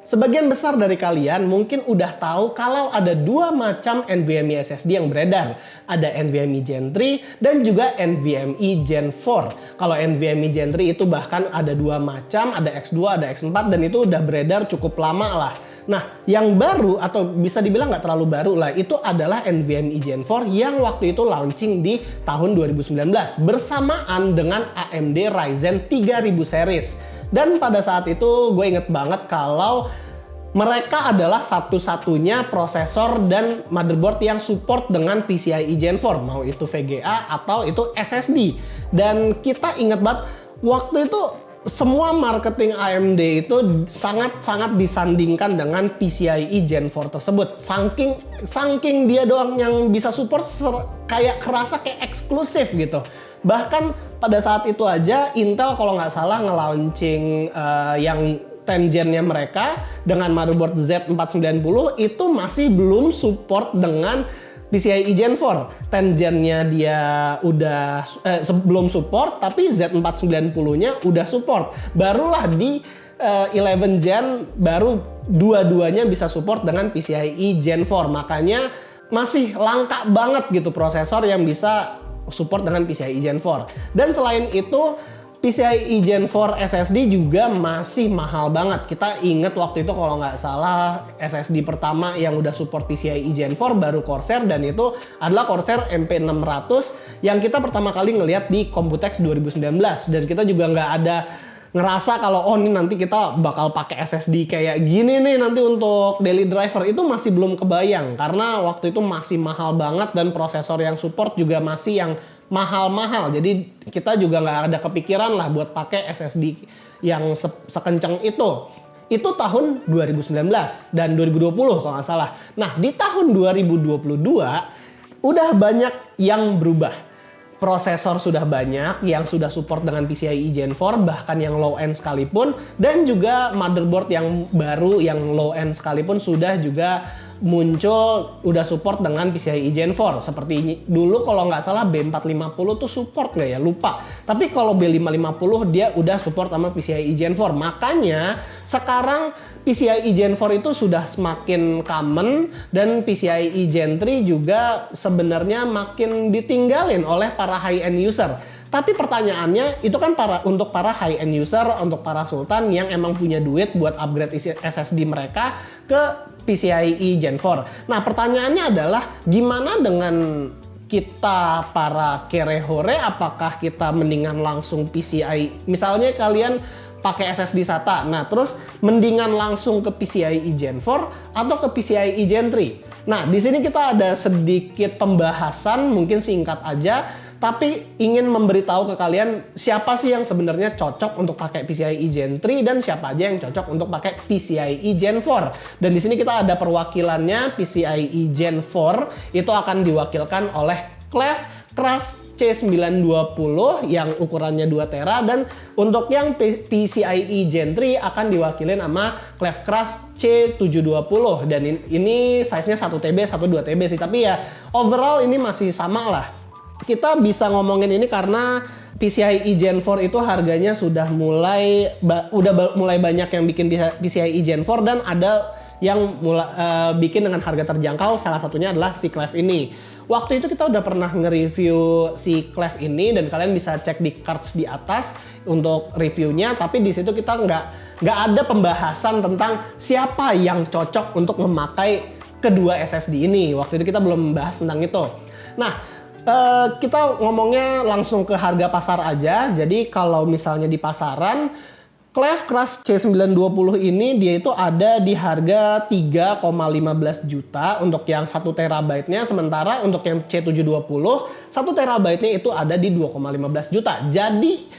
Sebagian besar dari kalian mungkin udah tahu kalau ada dua macam NVMe SSD yang beredar. Ada NVMe Gen 3 dan juga NVMe Gen 4. Kalau NVMe Gen 3 itu bahkan ada dua macam, ada X2, ada X4, dan itu udah beredar cukup lama lah. Nah, yang baru atau bisa dibilang nggak terlalu baru lah, itu adalah NVMe Gen 4 yang waktu itu launching di tahun 2019 bersamaan dengan AMD Ryzen 3000 series. Dan pada saat itu gue inget banget kalau mereka adalah satu-satunya prosesor dan motherboard yang support dengan PCIe Gen 4, mau itu VGA atau itu SSD. Dan kita inget banget waktu itu semua marketing AMD itu sangat-sangat disandingkan dengan PCIe Gen 4 tersebut. Saking dia doang yang bisa support, kayak kerasa kayak eksklusif gitu. Bahkan pada saat itu aja Intel kalau nggak salah nge-launching yang 10 gen-nya mereka dengan motherboard Z490 itu masih belum support dengan PCIe Gen 4. 10 gen-nya dia udah belum support, tapi Z490-nya udah support. Barulah di 11 gen baru dua-duanya bisa support dengan PCIe Gen 4. Makanya masih langka banget gitu prosesor yang bisa support dengan PCIe Gen 4. Dan selain itu PCIe Gen 4 SSD juga masih mahal banget. Kita inget waktu itu kalau nggak salah SSD pertama yang udah support PCIe Gen 4 baru Corsair, dan itu adalah Corsair MP600 yang kita pertama kali ngelihat di Computex 2019. Dan kita juga nggak ada ngerasa kalau oh ini nanti kita bakal pakai SSD kayak gini nih nanti untuk daily driver. Itu masih belum kebayang karena waktu itu masih mahal banget dan prosesor yang support juga masih yang mahal-mahal. Jadi kita juga nggak ada kepikiran lah buat pakai SSD yang sekencang itu. Itu tahun 2019 dan 2020 kalau nggak salah. Nah, di tahun 2022 udah banyak yang berubah. Prosesor sudah banyak yang sudah support dengan PCIe Gen 4, bahkan yang low end sekalipun, dan juga motherboard yang baru yang low end sekalipun sudah juga muncul udah support dengan PCIe Gen 4. Seperti dulu kalau nggak salah B450 tuh support nggak ya? Lupa. Tapi kalau B550 dia udah support sama PCIe Gen 4. Makanya sekarang PCIe Gen 4 itu sudah semakin common dan PCIe Gen 3 juga sebenarnya makin ditinggalin oleh para high-end user. Tapi pertanyaannya itu kan untuk para high-end user, untuk para sultan yang emang punya duit buat upgrade SSD mereka ke PCIe Gen 4. Nah, pertanyaannya adalah gimana dengan kita para kerehore? Apakah kita mendingan langsung PCIe? Misalnya kalian pakai SSD SATA, nah terus mendingan langsung ke PCIe Gen 4 atau ke PCIe Gen 3? Nah, di sini kita ada sedikit pembahasan, mungkin singkat aja, tapi ingin memberitahu ke kalian siapa sih yang sebenarnya cocok untuk pakai PCIe Gen 3 dan siapa aja yang cocok untuk pakai PCIe Gen 4. Dan di sini kita ada perwakilannya. PCIe Gen 4 itu akan diwakilkan oleh Cleve Crush C920 yang ukurannya 2 tera, dan untuk yang PCIe Gen 3 akan diwakilin sama Cleve Crush C720, dan ini size-nya 1 TB, 1 2 TB sih, tapi ya overall ini masih sama lah. Kita bisa ngomongin ini karena PCIe Gen 4 itu harganya sudah mulai banyak yang bikin PCIe Gen 4 dan ada yang bikin dengan harga terjangkau. Salah satunya adalah si Cleve ini. Waktu itu kita udah pernah nge-review si Cleve ini dan kalian bisa cek di cards di atas untuk reviewnya. Tapi di situ kita nggak ada pembahasan tentang siapa yang cocok untuk memakai kedua SSD ini. Waktu itu kita belum membahas tentang itu. Nah, kita ngomongnya langsung ke harga pasar aja. Jadi kalau misalnya di pasaran, Cleve Crush C920 ini dia itu ada di harga 3,15 juta untuk yang 1 terabyte-nya, sementara untuk yang C720 1 terabyte-nya itu ada di 2,15 juta. Jadi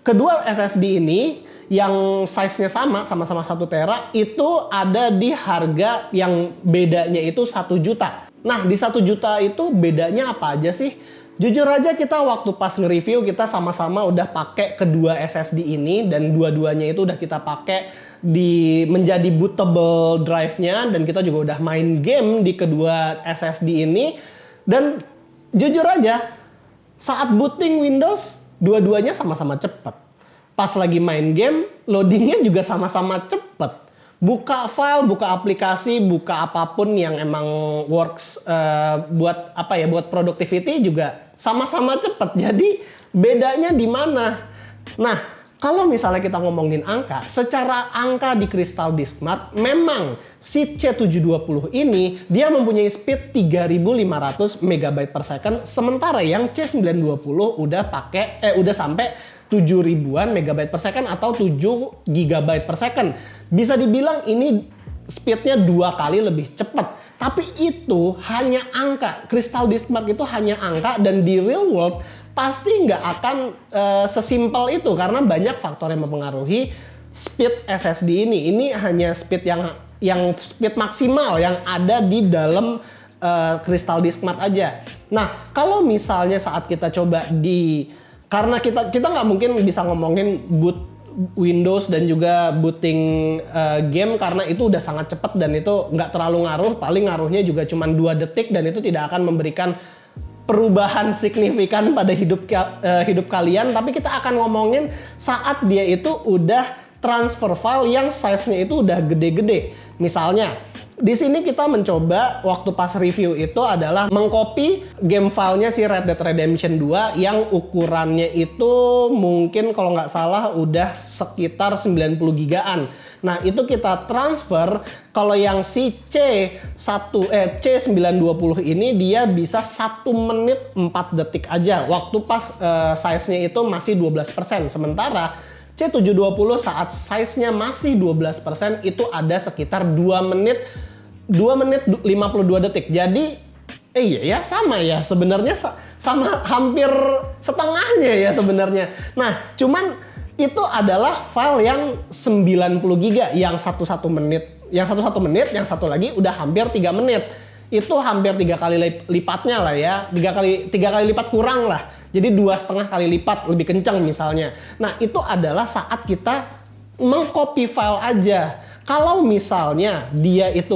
kedua SSD ini yang size-nya sama-sama 1 tera itu ada di harga yang bedanya itu 1 juta. Nah, di 1 juta itu bedanya apa aja sih? Jujur aja kita waktu pas nge-review kita sama-sama udah pakai kedua SSD ini dan dua-duanya itu udah kita pakai menjadi bootable drive-nya, dan kita juga udah main game di kedua SSD ini. Dan jujur aja saat booting Windows dua-duanya sama-sama cepet. Pas lagi main game loadingnya juga sama-sama cepet. buka file, buka aplikasi, buka apapun yang emang works buat apa ya, buat productivity juga sama-sama cepet. Jadi bedanya di mana? Nah, kalau misalnya kita ngomongin angka, secara angka di Crystal Disk Mart, memang si C720 ini dia mempunyai speed 3500 MB per second, sementara yang C920 udah sampai 7000-an MB per second atau 7 GB per second. Bisa dibilang ini speednya 2 kali lebih cepat. Tapi itu hanya angka. Crystal Disk Mart itu hanya angka, dan di real world pasti nggak akan sesimpel itu karena banyak faktor yang mempengaruhi speed SSD ini. Ini hanya speed yang speed maksimal yang ada di dalam Crystal Disk Mart aja. Nah, kalau misalnya saat kita coba karena kita nggak mungkin bisa ngomongin boot Windows dan juga booting game karena itu udah sangat cepat dan itu nggak terlalu ngaruh. Paling ngaruhnya juga cuma 2 detik dan itu tidak akan memberikan perubahan signifikan pada hidup kalian. Tapi kita akan ngomongin saat dia itu udah transfer file yang size-nya itu udah gede-gede. Misalnya, di sini kita mencoba waktu pas review itu adalah mengcopy game filenya si Red Dead Redemption 2 yang ukurannya itu mungkin kalau nggak salah udah sekitar 90 gigaan. Nah, itu kita transfer. Kalau yang si C920 ini dia bisa 1 menit 4 detik aja waktu pas size-nya itu masih 12%. Sementara C720 saat size-nya masih 12% itu ada sekitar 2 menit 52 detik. Jadi iya ya, sama ya sebenarnya, sama hampir setengahnya ya sebenarnya. Nah, cuman itu adalah file yang 90 GB yang satu menit, yang satu lagi udah hampir 3 menit. Itu hampir 3 kali lipatnya lah ya, 3 kali lipat kurang lah. Jadi 2,5 kali lipat lebih kencang misalnya. Nah, itu adalah saat kita mengcopy file aja. Kalau misalnya dia itu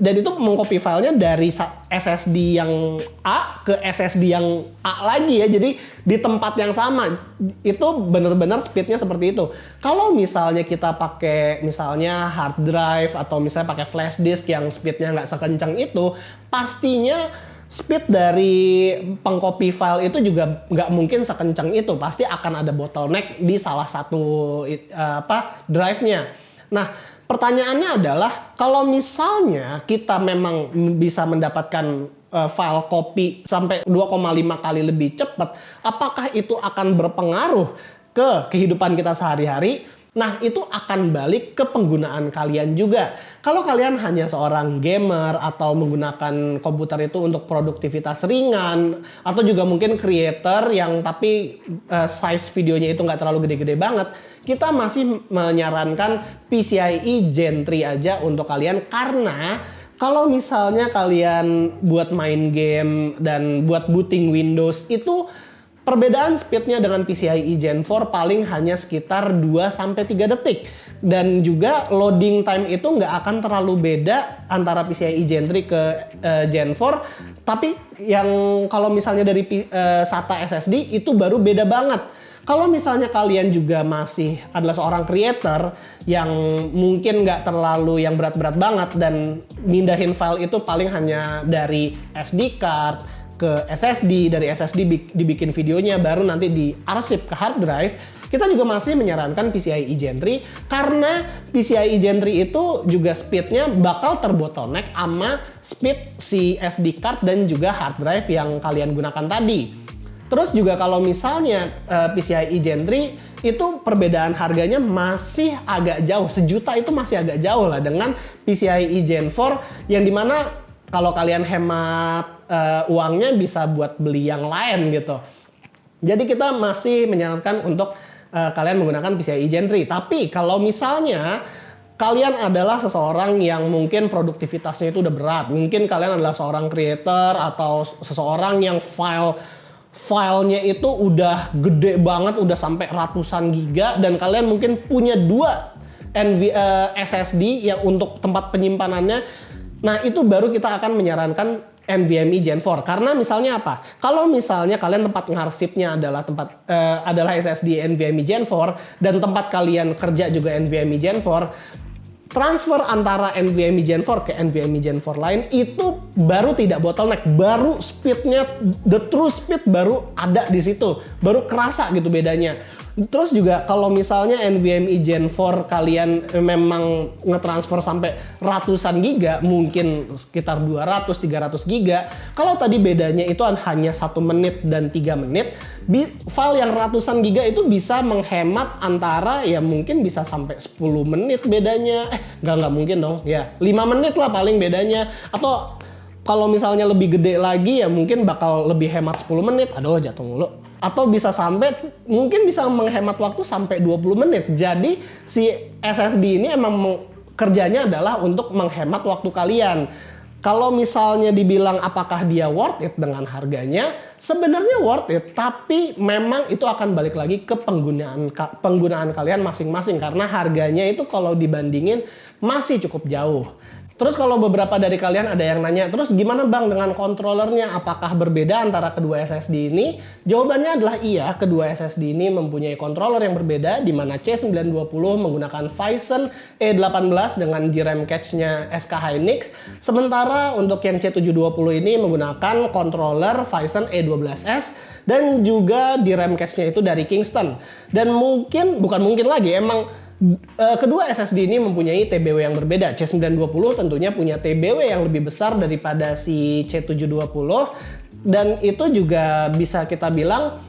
dan itu mengcopy filenya dari SSD yang A ke SSD yang A lagi ya. Jadi di tempat yang sama. Itu benar-benar speednya seperti itu. Kalau misalnya kita pakai misalnya hard drive atau misalnya pakai flash disk yang speednya nggak sekencang itu, pastinya speed dari pengcopy file itu juga nggak mungkin sekencang itu. Pasti akan ada bottleneck di salah satu drive-nya. Nah, pertanyaannya adalah kalau misalnya kita memang bisa mendapatkan file copy sampai 2,5 kali lebih cepat, apakah itu akan berpengaruh ke kehidupan kita sehari-hari? Nah, itu akan balik ke penggunaan kalian juga. Kalau kalian hanya seorang gamer atau menggunakan komputer itu untuk produktivitas ringan, atau juga mungkin creator yang tapi size videonya itu nggak terlalu gede-gede banget, kita masih menyarankan PCIe Gen 3 aja untuk kalian, karena kalau misalnya kalian buat main game dan buat booting Windows itu perbedaan speednya dengan PCIe Gen 4 paling hanya sekitar 2-3 detik. Dan juga loading time itu nggak akan terlalu beda antara PCIe Gen 3 ke Gen 4. Tapi yang kalau misalnya dari SATA SSD itu baru beda banget. Kalau misalnya kalian juga masih adalah seorang creator yang mungkin nggak terlalu yang berat-berat banget dan mindahin file itu paling hanya dari SD card ke SSD, dari SSD dibikin videonya baru nanti diarsip ke hard drive, kita juga masih menyarankan PCIe Gen 3 karena PCIe Gen 3 itu juga speednya bakal terbottleneck sama speed si SD card dan juga hard drive yang kalian gunakan tadi. Terus juga kalau misalnya PCIe Gen 3 itu perbedaan harganya masih agak jauh, 1 juta itu masih agak jauh lah dengan PCIe Gen 4 yang dimana kalau kalian hemat uangnya bisa buat beli yang lain gitu. Jadi kita masih menyarankan untuk kalian menggunakan PCIe Gen 3. Tapi kalau misalnya kalian adalah seseorang yang mungkin produktivitasnya itu udah berat, mungkin kalian adalah seorang creator atau seseorang yang filenya itu udah gede banget, udah sampai ratusan giga, dan kalian mungkin punya 2 SSD yang untuk tempat penyimpanannya. Nah, itu baru kita akan menyarankan NVMe Gen 4. Karena misalnya apa? Kalau misalnya kalian tempat ngarsipnya adalah SSD NVMe Gen 4 dan tempat kalian kerja juga NVMe Gen 4, transfer antara NVMe Gen 4 ke NVMe Gen 4 lain itu baru tidak bottleneck, baru speednya, the true speed baru ada di situ, baru kerasa gitu bedanya. Terus juga kalau misalnya NVMe Gen 4 kalian memang ngetransfer sampai ratusan giga, mungkin sekitar 200-300 giga, kalau tadi bedanya itu hanya 1 menit dan 3 menit, file yang ratusan giga itu bisa menghemat antara ya mungkin bisa sampai 10 menit bedanya, nggak mungkin dong, ya 5 menit lah paling bedanya, atau kalau misalnya lebih gede lagi ya mungkin bakal lebih hemat 10 menit, aduh jatuh mulu. Atau bisa sampai, mungkin bisa menghemat waktu sampai 20 menit. Jadi si SSD ini emang kerjanya adalah untuk menghemat waktu kalian. Kalau misalnya dibilang apakah dia worth it dengan harganya, sebenarnya worth it, tapi memang itu akan balik lagi ke penggunaan kalian masing-masing, karena harganya itu kalau dibandingin masih cukup jauh. Terus kalau beberapa dari kalian ada yang nanya, terus gimana bang dengan controllernya? Apakah berbeda antara kedua SSD ini? Jawabannya adalah iya, kedua SSD ini mempunyai controller yang berbeda, di mana C920 menggunakan Phison E18 dengan DRAM cache-nya SK Hynix. Sementara untuk yang C720 ini menggunakan controller Phison E12S dan juga DRAM cache-nya itu dari Kingston. Dan bukan mungkin lagi, emang kedua SSD ini mempunyai TBW yang berbeda. C920 tentunya punya TBW yang lebih besar daripada si C720, dan itu juga bisa kita bilang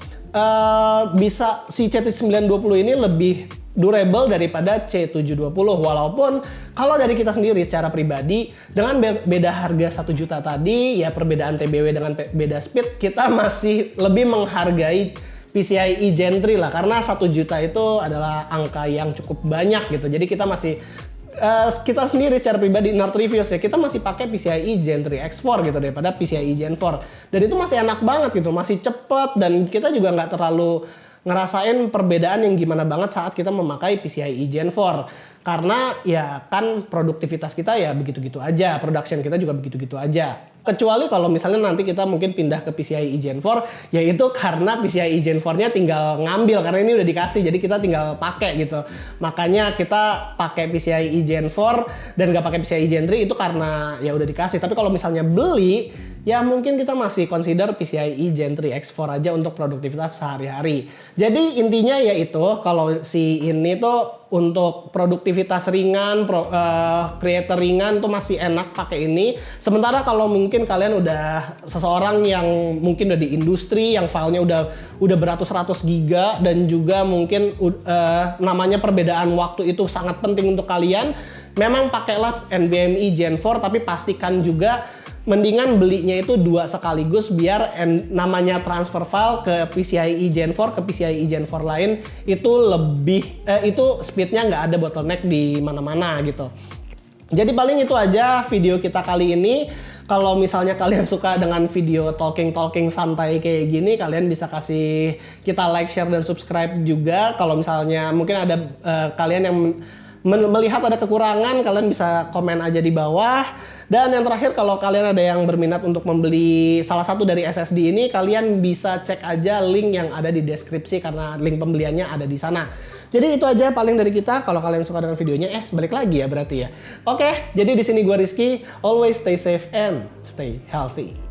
bisa si C920 ini lebih durable daripada C720, walaupun kalau dari kita sendiri secara pribadi dengan beda harga 1 juta tadi, ya perbedaan TBW dengan beda speed, kita masih lebih menghargai PCIe Gen 3 lah, karena 1 juta itu adalah angka yang cukup banyak gitu. Jadi kita masih kita sendiri secara pribadi Nerd Reviews ya, kita masih pakai PCIe Gen 3 X4 gitu daripada PCIe Gen 4. Dan itu masih enak banget gitu, masih cepet, dan kita juga nggak terlalu ngerasain perbedaan yang gimana banget saat kita memakai PCIe Gen 4. Karena ya kan produktivitas kita ya begitu-gitu aja, production kita juga begitu-gitu aja. Kecuali kalau misalnya nanti kita mungkin pindah ke PCIe Gen 4, yaitu karena PCIe Gen 4-nya tinggal ngambil, karena ini udah dikasih, jadi kita tinggal pakai gitu. Makanya kita pakai PCIe Gen 4 dan nggak pakai PCIe Gen 3 itu karena ya udah dikasih. Tapi kalau misalnya beli, ya mungkin kita masih consider PCIe Gen 3 X4 aja untuk produktivitas sehari-hari. Jadi intinya yaitu kalau si ini tuh untuk produktivitas ringan, creator ringan tuh masih enak pakai ini. Sementara kalau mungkin kalian udah seseorang yang mungkin udah di industri, yang filenya udah beratus-ratus giga, dan juga mungkin namanya perbedaan waktu itu sangat penting untuk kalian, memang pakailah NVMe Gen 4, tapi pastikan juga mendingan belinya itu 2 sekaligus, biar namanya transfer file ke PCIe Gen 4 ke PCIe Gen 4 lain itu lebih itu speednya nggak ada bottleneck di mana-mana gitu. Jadi paling itu aja video kita kali ini. Kalau misalnya kalian suka dengan video talking santai kayak gini, kalian bisa kasih kita like, share, dan subscribe juga. Kalau misalnya mungkin ada kalian yang melihat ada kekurangan, kalian bisa komen aja di bawah. Dan yang terakhir, kalau kalian ada yang berminat untuk membeli salah satu dari SSD ini, kalian bisa cek aja link yang ada di deskripsi, karena link pembeliannya ada di sana. Jadi itu aja paling dari kita. Kalau kalian suka dengan videonya, balik lagi ya berarti ya. Oke, jadi di sini gua Rizky. Always stay safe and stay healthy.